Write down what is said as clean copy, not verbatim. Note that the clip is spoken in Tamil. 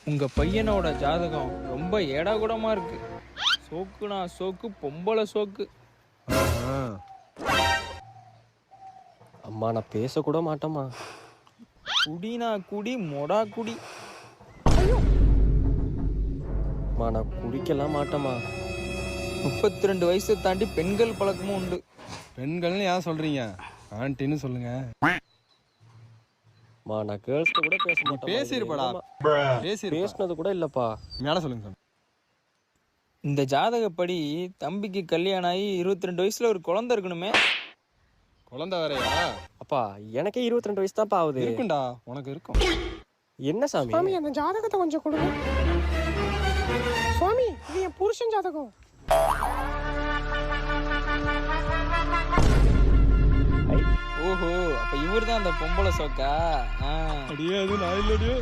உங்க பையனோட ஜாதகம் ரொம்ப ஏடாகுடமா இருக்கு. சோக்குனா சோக்கு, பொம்பளை சோக்கு. அம்மா நான் பேசக்கூட மாட்டேம்மா. குடினா குடி, மொடா குடி. அம்மா நான் குடிக்கலாம் மாட்டேம்மா. 32 வயசை தாண்டி பெண்கள் பழக்கமும் உண்டு. பெண்கள்னு ஏன் சொல்றீங்க? ஆன்ட்டின்னு சொல்லுங்க. மா நான் கேர்ள்ஸ்ட கூட பேச மாட்டேன். பேசிருப்படா. பேசினது கூட இல்லப்பா. மேல சொல்லுங்க சார். இந்த ஜாதகப்படி தம்பிக்கு கல்யாணம் ஆகி 22 வயசுல ஒரு குழந்தை இருக்கணுமே. குழந்தை வேறையா? அப்பா எனக்கே 22 வயசு தான்ப்பா ஆகுது. இருக்குண்டா, உனக்கு இருக்கும். என்ன சாமி? சுவாமி அந்த ஜாதகத்தை கொஞ்சம் கொடுங்க. சுவாமி இது என் புருஷன் ஜாதகம். ஓஹோ, அப்ப இவர் தான் அந்த பொம்பளை சோக்கா. அடியே அது நான் இல்லடியே.